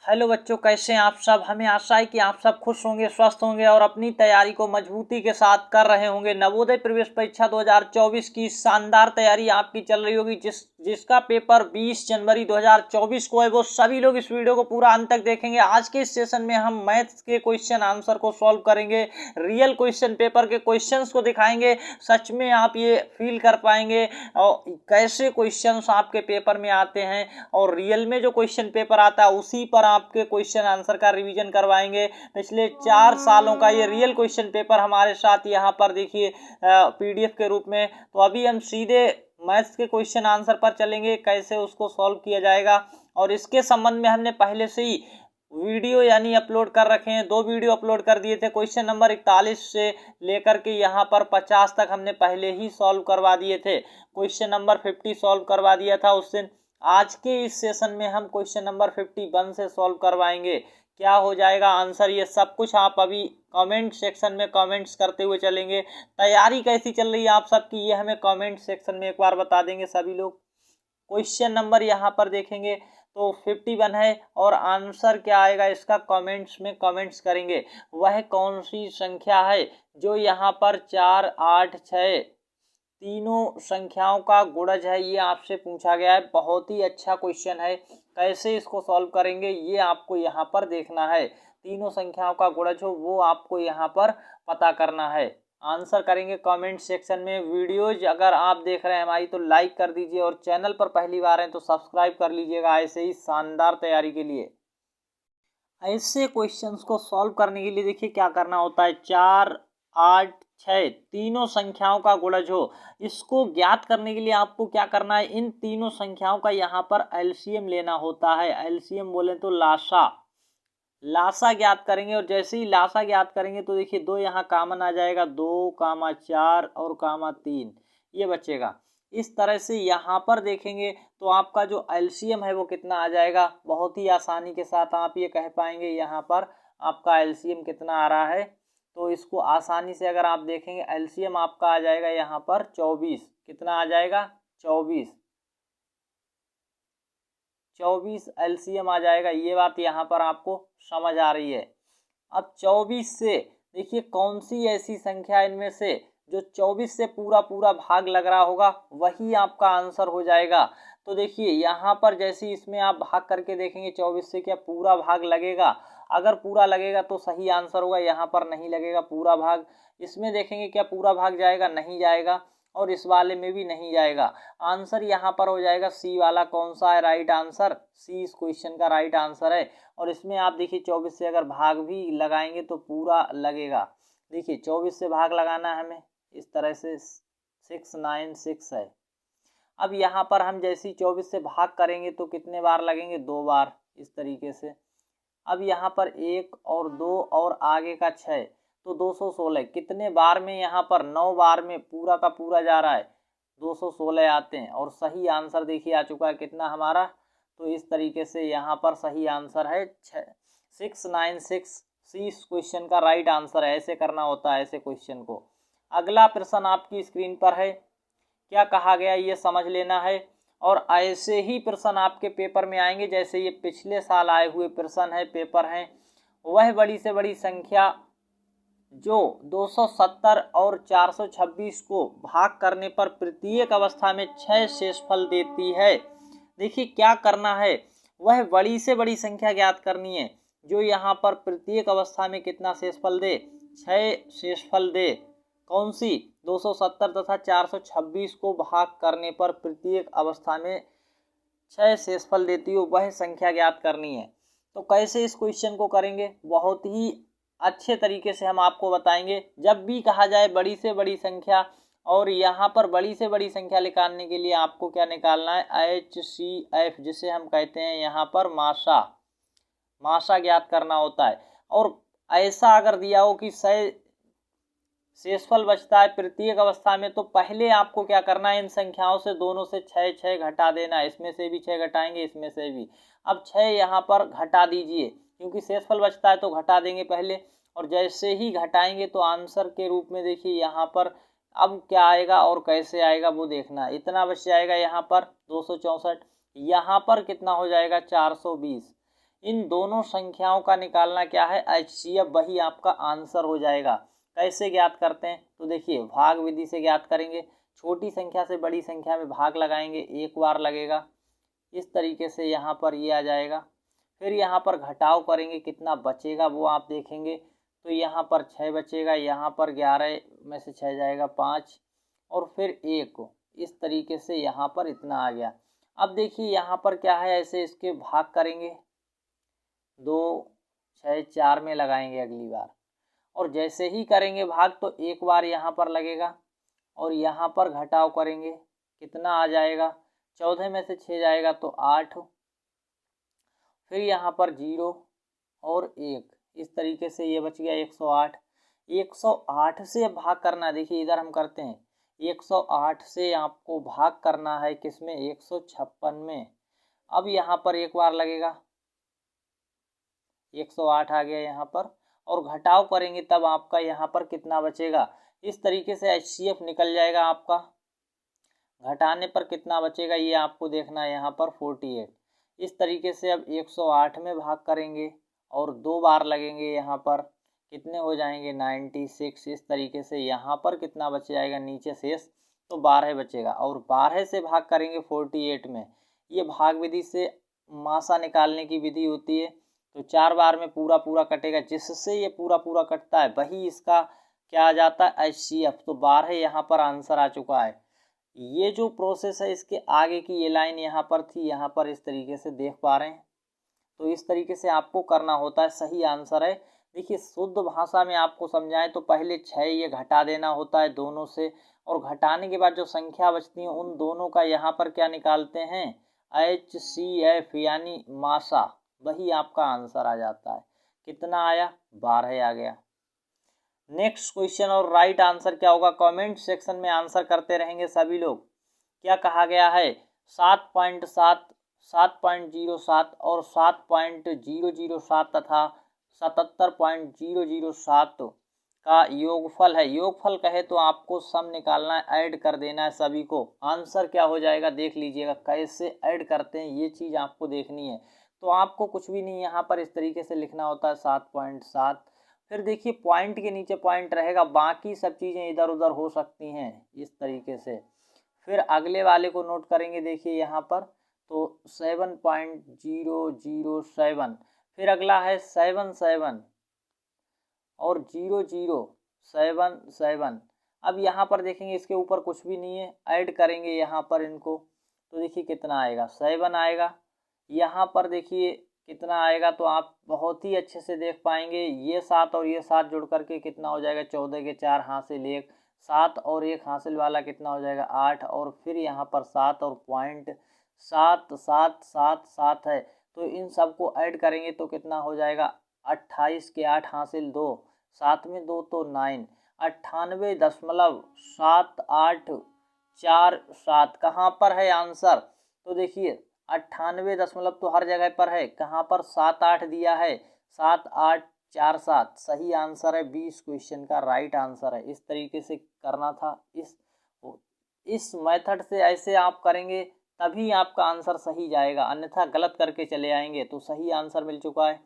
Hello बच्चों, कैसे हैं आप सब। हमें आशा है कि आप सब खुश होंगे, स्वस्थ होंगे और अपनी तैयारी को मजबूती के साथ कर रहे होंगे। नवोदय प्रवेश परीक्षा 2024 की शानदार तैयारी आपकी चल रही होगी। जिसका पेपर 20 जनवरी 2024 को है, वो सभी लोग इस वीडियो को पूरा अंत तक देखेंगे। आज के इस सेशन में हम मैथ्स के क्वेश्चन आंसर को सॉल्व करेंगे, रियल क्वेश्चन पेपर के क्वेश्चंस को दिखाएंगे। सच में आप ये फील कर पाएंगे और कैसे क्वेश्चंस आपके पेपर में आते हैं, और रियल में जो क्वेश्चन पेपर आता है उसी पर आपके क्वेश्चन आंसर का रिवीजन करवाएंगे। पिछले 4 सालों का ये रियल क्वेश्चन पेपर हमारे साथ यहाँ पर देखिए पीडीएफ के रूप में। तो अभी हम सीधे मैथ्स के क्वेश्चन आंसर पर चलेंगे, कैसे उसको सॉल्व किया जाएगा। और इसके संबंध में हमने पहले से ही वीडियो यानी अपलोड कर रखे हैं, 2 वीडियो अपलोड कर दिए थे। क्वेश्चन नंबर 41 से लेकर के यहाँ पर 50 तक हमने पहले ही सॉल्व करवा दिए थे। क्वेश्चन नंबर 50 सॉल्व करवा दिया था उस दिन। आज के इस सेशन में हम क्वेश्चन नंबर 51 से सॉल्व करवाएंगे। क्या हो जाएगा आंसर, ये सब कुछ आप अभी कमेंट सेक्शन में कमेंट्स करते हुए चलेंगे। तैयारी कैसी चल रही है आप सबकी, ये हमें कमेंट सेक्शन में एक बार बता देंगे सभी लोग। क्वेश्चन नंबर यहाँ पर देखेंगे तो 51 है, और आंसर क्या आएगा इसका कमेंट्स में कमेंट्स करेंगे। वह कौन सी संख्या है जो यहाँ पर 4, 8, 6 तीनों संख्याओं का गुणज है, ये आपसे पूछा गया है। बहुत ही अच्छा क्वेश्चन है। कैसे इसको सॉल्व करेंगे ये आपको यहाँ पर देखना है। तीनों संख्याओं का गुणज हो वो आपको यहाँ पर पता करना है। आंसर करेंगे कमेंट सेक्शन में। वीडियोज अगर आप देख रहे हैं हमारी तो लाइक कर दीजिए, और चैनल पर पहली बार हैं तो सब्सक्राइब कर लीजिएगा ऐसे ही शानदार तैयारी के लिए। ऐसे क्वेश्चंस को सॉल्व करने के लिए देखिए क्या करना होता है। 4, 8, 6 तीनों संख्याओं का गुणज हो, इसको ज्ञात करने के लिए आपको क्या करना है, इन तीनों संख्याओं का यहाँ पर एलसीएम लेना होता है। एलसीएम बोले तो लासा। लासा ज्ञात करेंगे, और जैसे ही लासा ज्ञात करेंगे तो देखिए 2 यहाँ कॉमन आ जाएगा, 2, 4 और 3 ये बचेगा। इस तरह से यहाँ पर देखेंगे तो आपका जो एलसीएम है वो कितना आ जाएगा। बहुत ही आसानी के साथ आप ये कह पाएंगे यहाँ पर आपका एलसीएम कितना आ रहा है। तो इसको आसानी से अगर आप देखेंगे एलसीएम आपका आ जाएगा यहाँ पर 24। कितना आ जाएगा, 24 एलसीएम आ जाएगा। ये बात यहाँ पर आपको समझ आ रही है। अब 24 से देखिए कौन सी ऐसी संख्या इनमें से जो 24 से पूरा पूरा भाग लग रहा होगा, वही आपका आंसर हो जाएगा। तो देखिए यहाँ पर जैसे इसमें आप भाग करके देखेंगे 24 से क्या पूरा भाग लगेगा। अगर पूरा लगेगा तो सही आंसर होगा, यहाँ पर नहीं लगेगा पूरा भाग। इसमें देखेंगे क्या पूरा भाग जाएगा, नहीं जाएगा, और इस वाले में भी नहीं जाएगा। आंसर यहाँ पर हो जाएगा सी वाला। कौन सा है राइट आंसर, सी इस क्वेश्चन का राइट आंसर है। और इसमें आप देखिए 24 से अगर भाग भी लगाएंगे तो पूरा लगेगा। देखिए 24 से भाग लगाना है हमें, इस तरह से 696 है। अब यहाँ पर हम जैसे ही 24 से भाग करेंगे तो कितने बार लगेंगे, 2 बार, इस तरीके से। अब यहाँ पर 1 और 2 और आगे का 6, तो 216 कितने बार में, यहाँ पर 9 बार में पूरा का पूरा जा रहा है, 216 आते हैं। और सही आंसर देखिए आ चुका है कितना हमारा। तो इस तरीके से यहाँ पर सही आंसर है 696। सी इस क्वेश्चन का राइट आंसर है। ऐसे करना होता है ऐसे क्वेश्चन को। अगला प्रश्न आपकी स्क्रीन पर है। क्या कहा गया ये समझ लेना है, और ऐसे ही प्रश्न आपके पेपर में आएंगे जैसे ये पिछले साल आए हुए प्रश्न है, पेपर हैं। वह बड़ी से बड़ी संख्या जो 270 और 426 को भाग करने पर प्रत्येक अवस्था में 6 शेषफल देती है। देखिए क्या करना है, वह बड़ी से बड़ी संख्या ज्ञात करनी है जो यहाँ पर प्रत्येक अवस्था में कितना शेषफल दे, 6 शेषफल दे। कौन सी, 270 तथा 426 को भाग करने पर प्रत्येक अवस्था में 6 शेषफल देती हो, वह संख्या ज्ञात करनी है। तो कैसे इस क्वेश्चन को करेंगे, बहुत ही अच्छे तरीके से हम आपको बताएंगे। जब भी कहा जाए बड़ी से बड़ी संख्या, और यहाँ पर बड़ी से बड़ी संख्या निकालने के लिए आपको क्या निकालना है, HCF, जिसे हम कहते हैं यहाँ पर मासा। मासा ज्ञात करना होता है। और ऐसा अगर दिया हो कि 100 शेषफल बचता है प्रत्येक अवस्था में, तो पहले आपको क्या करना है, इन संख्याओं से दोनों से 6 6 घटा देना है। इसमें से भी 6 घटाएंगे, इसमें से भी। अब 6 यहाँ पर घटा दीजिए, क्योंकि शेषफल बचता है तो घटा देंगे पहले। और जैसे ही घटाएंगे तो आंसर के रूप में देखिए यहाँ पर अब क्या आएगा और कैसे आएगा वो देखना। इतना बच जाएगा यहाँ पर 264, यहाँ पर कितना हो जाएगा 420, इन दोनों संख्याओं का निकालना क्या है, HCF, वही आपका आंसर हो जाएगा। कैसे ज्ञात करते हैं, तो देखिए भाग विधि से ज्ञात करेंगे। छोटी संख्या से बड़ी संख्या में भाग लगाएंगे, एक बार लगेगा, इस तरीके से यहाँ पर ये आ जाएगा। फिर यहाँ पर घटाव करेंगे, कितना बचेगा वो आप देखेंगे। तो यहाँ पर 6 बचेगा, यहाँ पर 11 में से 6 जाएगा 5, और फिर 1, इस तरीके से यहाँ पर इतना आ गया। अब देखिए यहाँ पर क्या है, ऐसे इसके भाग करेंगे, 2, 6, 4 में लगाएंगे अगली बार, और जैसे ही करेंगे भाग तो एक बार यहाँ पर लगेगा, और यहाँ पर घटाव करेंगे, कितना आ जाएगा, 14 में से 6 जाएगा तो 8, फिर यहाँ पर 0 और 1, इस तरीके से ये बच गया 108। 108 से भाग करना, देखिए इधर हम करते हैं, 108 से आपको भाग करना है किसमें, 156 में। अब यहाँ पर एक बार लगेगा, 108 आ गया यहाँ पर, और घटाव करेंगे तब आपका यहाँ पर कितना बचेगा। इस तरीके से HCF निकल जाएगा आपका। घटाने पर कितना बचेगा ये आपको देखना है, यहाँ पर 48। इस तरीके से अब 108 में भाग करेंगे और 2 बार लगेंगे, यहाँ पर कितने हो जाएंगे 96। इस तरीके से यहाँ पर कितना बच जाएगा नीचे शेष, तो 12 बचेगा, और 12 से भाग करेंगे 48 में। ये भाग विधि से मासा निकालने की विधि होती है। तो 4 बार में पूरा पूरा कटेगा, जिससे ये पूरा पूरा कटता है वही इसका क्या आ जाता है, HCF। तो 12 यहाँ पर आंसर आ चुका है। ये जो प्रोसेस है, इसके आगे की ये लाइन यहाँ पर थी, यहाँ पर इस तरीके से देख पा रहे हैं। तो इस तरीके से आपको करना होता है, सही आंसर है। देखिए शुद्ध भाषा में आपको समझाएं तो पहले 6 ये घटा देना होता है दोनों से, और घटाने के बाद जो संख्या बचती है उन दोनों का यहाँ पर क्या निकालते हैं, HCF यानी मासा, वही आपका आंसर आ जाता है। कितना आया, 12 आ गया। नेक्स्ट क्वेश्चन और राइट आंसर क्या होगा, कमेंट सेक्शन में आंसर करते रहेंगे सभी लोग। क्या कहा गया है, 7.7, 7.07 और 7.007 तथा 77.007 का योगफल है। योगफल कहे तो आपको सम निकालना है, ऐड कर देना है सभी को। आंसर क्या हो जाएगा देख लीजिएगा, कैसे ऐड करते हैं ये चीज़ आपको देखनी है। तो आपको कुछ भी नहीं यहाँ पर इस तरीके से लिखना होता है 7.7, फिर देखिए पॉइंट के नीचे पॉइंट रहेगा, बाकी सब चीज़ें इधर उधर हो सकती हैं इस तरीके से। फिर अगले वाले को नोट करेंगे, देखिए यहाँ पर तो 7.007, फिर अगला है 77 और 0077। अब यहाँ पर देखेंगे इसके ऊपर कुछ भी नहीं है, ऐड करेंगे यहाँ पर इनको, तो देखिए कितना आएगा, 7 आएगा। यहाँ पर देखिए कितना आएगा, तो आप बहुत ही अच्छे से देख पाएंगे, ये 7 और ये 7 जुड़ करके कितना हो जाएगा, 14 के 4 हासिल 1, 7 और 1 हासिल वाला कितना हो जाएगा 8, और फिर यहाँ पर 7 और पॉइंट 7 7 7 7 है। तो इन सबको ऐड करेंगे तो कितना हो जाएगा, 28 के 8 हासिल 2, 7 में 2 तो 9, 98.7847। कहाँ पर है आंसर, तो देखिए 98 तो हर जगह पर है, कहाँ पर 7 8 दिया है, 7847 सही आंसर है। 20 क्वेश्चन का राइट आंसर है। इस तरीके से करना था, इस मेथड से ऐसे आप करेंगे तभी आपका आंसर सही जाएगा, अन्यथा गलत करके चले आएंगे। तो सही आंसर मिल चुका है।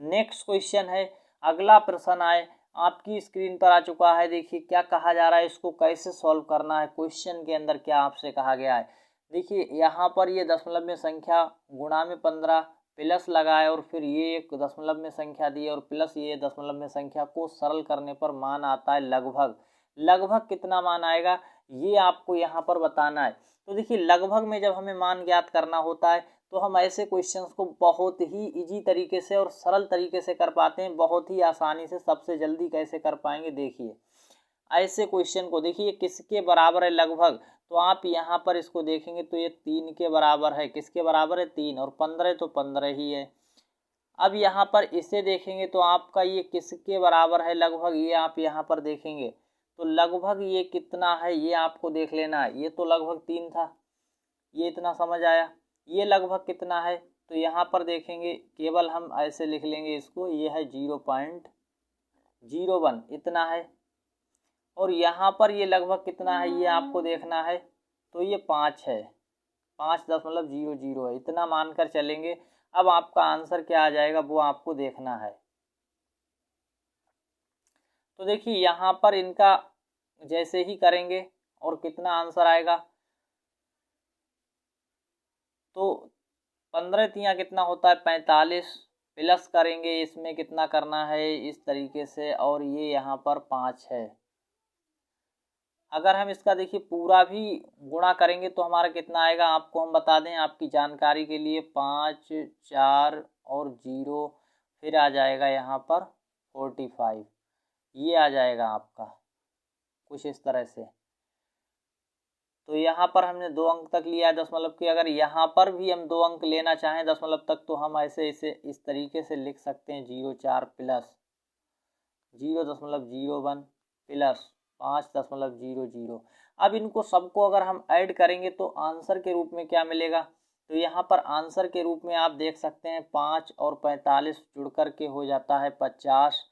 नेक्स्ट क्वेश्चन है, अगला प्रश्न आए आपकी स्क्रीन पर आ चुका है। देखिए क्या कहा जा रहा है, इसको कैसे सॉल्व करना है, क्वेश्चन के अंदर क्या आपसे कहा गया है। देखिए यहाँ पर ये दशमलव में संख्या गुणा में 15 प्लस लगाए, और फिर ये एक दशमलव में संख्या दी और प्लस ये दशमलव में संख्या को सरल करने पर मान आता है लगभग। लगभग कितना मान आएगा ये आपको यहाँ पर बताना है। तो देखिए लगभग में जब हमें मान ज्ञात करना होता है तो हम ऐसे क्वेश्चंस को बहुत ही इजी तरीके से और सरल तरीके से कर पाते हैं, बहुत ही आसानी से। सबसे जल्दी कैसे कर पाएंगे, देखिए ऐसे क्वेश्चन को देखिए किसके बराबर है लगभग, तो आप यहाँ पर इसको देखेंगे तो ये 3 के बराबर है। किसके बराबर है, 3, और 15 तो 15 ही है। अब यहाँ पर इसे देखेंगे तो आपका ये किसके बराबर है लगभग, ये आप यहाँ पर देखेंगे तो लगभग ये कितना है ये आपको देख लेना है। ये तो लगभग 3 था, ये इतना समझ आया। ये लगभग कितना है, तो यहाँ पर देखेंगे केवल हम ऐसे लिख लेंगे इसको, ये है 0.01 इतना है। और यहाँ पर ये लगभग कितना है ये आपको देखना है, तो ये 5 है, 5.00 है, इतना मानकर चलेंगे। अब आपका आंसर क्या आ जाएगा वो आपको देखना है। तो देखिए यहाँ पर इनका जैसे ही करेंगे और कितना आंसर आएगा, तो 15 तियाँ कितना होता है 45, प्लस करेंगे इसमें कितना करना है इस तरीके से, और ये यहाँ पर 5 है। अगर हम इसका देखिए पूरा भी गुणा करेंगे तो हमारा कितना आएगा, आपको हम बता दें आपकी जानकारी के लिए, 5 4 और 0, फिर आ जाएगा यहाँ पर 45, ये आ जाएगा आपका कुछ इस तरह से। तो यहाँ पर हमने 2 अंक तक लिया है दशमलव के, अगर यहाँ पर भी हम 2 अंक लेना चाहें दशमलव तक तो हम ऐसे इसे इस तरीके से लिख सकते हैं, 04 प्लस 0.01 प्लस 5.00। अब इनको सबको अगर हम ऐड करेंगे तो आंसर के रूप में क्या मिलेगा, तो यहाँ पर आंसर के रूप में आप देख सकते हैं 5 और 45 जुड़ कर के हो जाता है 50।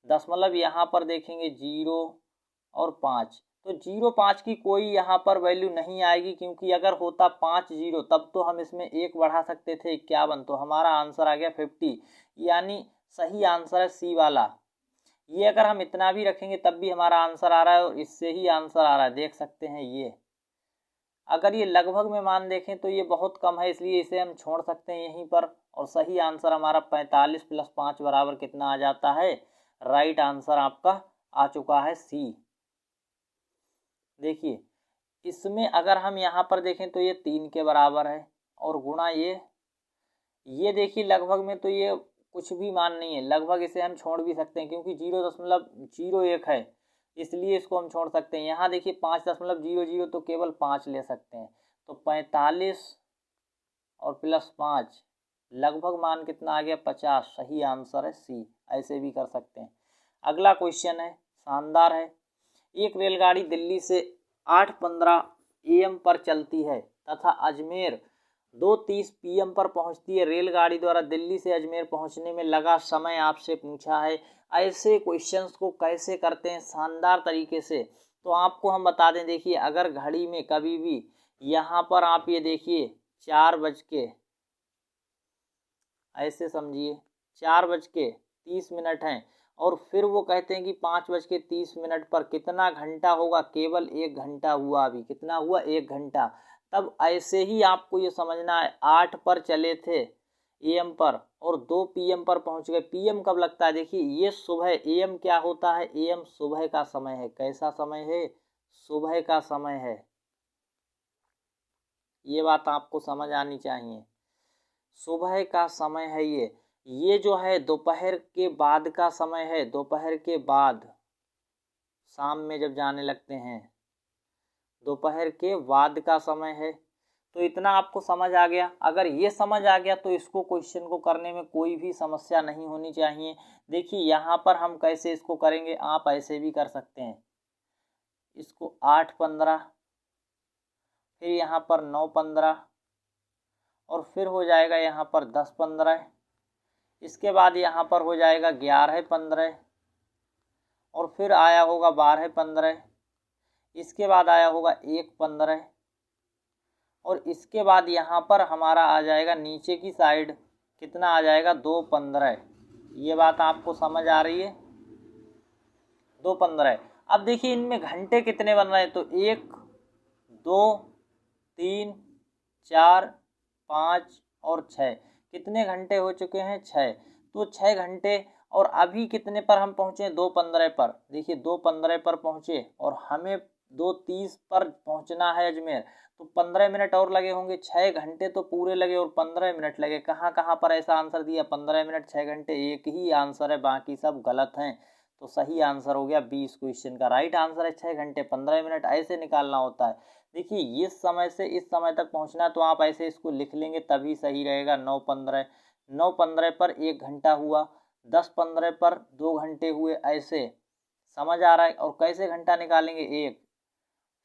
दशमलव यहाँ पर देखेंगे 0 और 5, तो 0.5 की कोई यहाँ पर वैल्यू नहीं आएगी, क्योंकि अगर होता 5 0 तब तो हम इसमें 1 बढ़ा सकते थे 51, तो हमारा आंसर आ गया 50, यानी सही आंसर है सी वाला। ये अगर हम इतना भी रखेंगे तब भी हमारा आंसर आ रहा है, और इससे ही आंसर आ रहा है, देख सकते हैं ये। अगर ये लगभग में मान देखें तो ये बहुत कम है, इसलिए इसे हम छोड़ सकते हैं यहीं पर, और सही आंसर हमारा 45 + 5 बराबर कितना आ जाता है, राइट आंसर आपका आ चुका है सी। देखिए इसमें अगर हम यहाँ पर देखें तो ये 3 के बराबर है, और गुणा ये देखिए लगभग में तो ये कुछ भी मान नहीं है, लगभग इसे हम छोड़ भी सकते हैं क्योंकि 0.01 है, इसलिए इसको हम छोड़ सकते हैं। यहाँ देखिए 5.00 तो केवल 5 ले सकते हैं, तो 45 और प्लस 5 लगभग मान कितना आ गया 50, सही आंसर है सी। ऐसे भी कर सकते हैं। अगला क्वेश्चन है, शानदार है। एक रेलगाड़ी दिल्ली से 8:15 AM पर चलती है तथा अजमेर 2:30 PM पर पहुंचती है। रेलगाड़ी द्वारा दिल्ली से अजमेर पहुंचने में लगा समय आपसे पूछा है। ऐसे क्वेश्चंस को कैसे करते हैं शानदार तरीके से, तो आपको हम बता दें। देखिए अगर घड़ी में कभी भी यहाँ पर आप ये देखिए 4 बज के, ऐसे समझिए 4:30 हैं, और फिर वो कहते हैं कि 5:30 पर कितना घंटा होगा, केवल 1 घंटा हुआ। अभी कितना हुआ, 1 घंटा। तब ऐसे ही आपको ये समझना है, 8 पर चले थे AM पर और 2 PM पर पहुंच गए। PM कब लगता है, देखिए ये सुबह, AM क्या होता है, AM सुबह का समय है। कैसा समय है, सुबह का समय है। ये बात आपको समझ आनी चाहिए, सुबह का समय है ये जो है दोपहर के बाद का समय है, दोपहर के बाद, शाम में जब जाने लगते हैं, दोपहर के बाद का समय है। तो इतना आपको समझ आ गया। अगर ये समझ आ गया तो इसको क्वेश्चन को करने में कोई भी समस्या नहीं होनी चाहिए। देखिए यहाँ पर हम कैसे इसको करेंगे, आप ऐसे भी कर सकते हैं। इसको 8:15, फिर यहाँ पर 9:15, और फिर हो जाएगा यहाँ पर 10:15, इसके बाद यहाँ पर हो जाएगा 11:15, और फिर आया होगा 12:15, इसके बाद आया होगा 1:15, और इसके बाद यहाँ पर हमारा आ जाएगा नीचे की साइड कितना आ जाएगा 2:15। ये बात आपको समझ आ रही है, 2:15। अब देखिए इनमें घंटे कितने बन रहे हैं, तो 1 2 3 4 5 और 6, कितने घंटे हो चुके हैं, 6। तो 6 घंटे, और अभी कितने पर हम पहुँचे, 2:15 पर। देखिए 2:15 पर पहुँचे और हमें 2:30 पर पहुँचना है अजमेर, तो 15 मिनट और लगे होंगे। 6 घंटे तो पूरे लगे और 15 मिनट लगे। कहाँ कहाँ पर ऐसा आंसर दिया, 15 मिनट 6 घंटे, एक ही आंसर है, बाकी सब गलत हैं। तो सही आंसर हो गया 20 क्वेश्चन का। राइट आंसर है 6 घंटे 15 मिनट, ऐसे निकालना होता है। देखिए इस समय से इस समय तक पहुंचना है, तो आप ऐसे इसको लिख लेंगे तभी सही रहेगा। 9:15 पर 1 घंटा हुआ, 10:15 पर 2 घंटे हुए, ऐसे समझ आ रहा है। और कैसे घंटा निकालेंगे, 1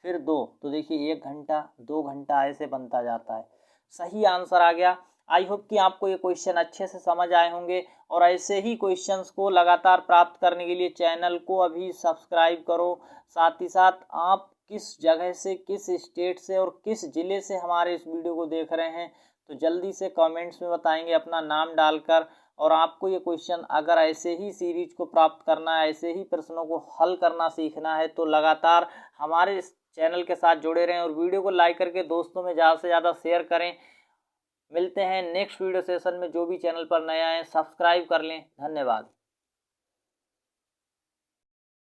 फिर 2, तो देखिए 1 घंटा 2 घंटा ऐसे बनता जाता है। सही आंसर आ गया। आई होप कि आपको ये क्वेश्चन अच्छे से समझ आए होंगे, और ऐसे ही क्वेश्चंस को लगातार प्राप्त करने के लिए चैनल को अभी सब्सक्राइब करो। साथ ही साथ आप किस जगह से, किस स्टेट से और किस ज़िले से हमारे इस वीडियो को देख रहे हैं, तो जल्दी से कमेंट्स में बताएंगे अपना नाम डालकर। और आपको ये क्वेश्चन अगर ऐसे ही सीरीज को प्राप्त करना है, ऐसे ही प्रश्नों को हल करना सीखना है, तो लगातार हमारे इस चैनल के साथ जुड़े रहें और वीडियो को लाइक करके दोस्तों में ज़्यादा से ज़्यादा शेयर करें। मिलते हैं नेक्स्ट वीडियो सेशन में। जो भी चैनल पर नया है सब्सक्राइब कर लें। धन्यवाद।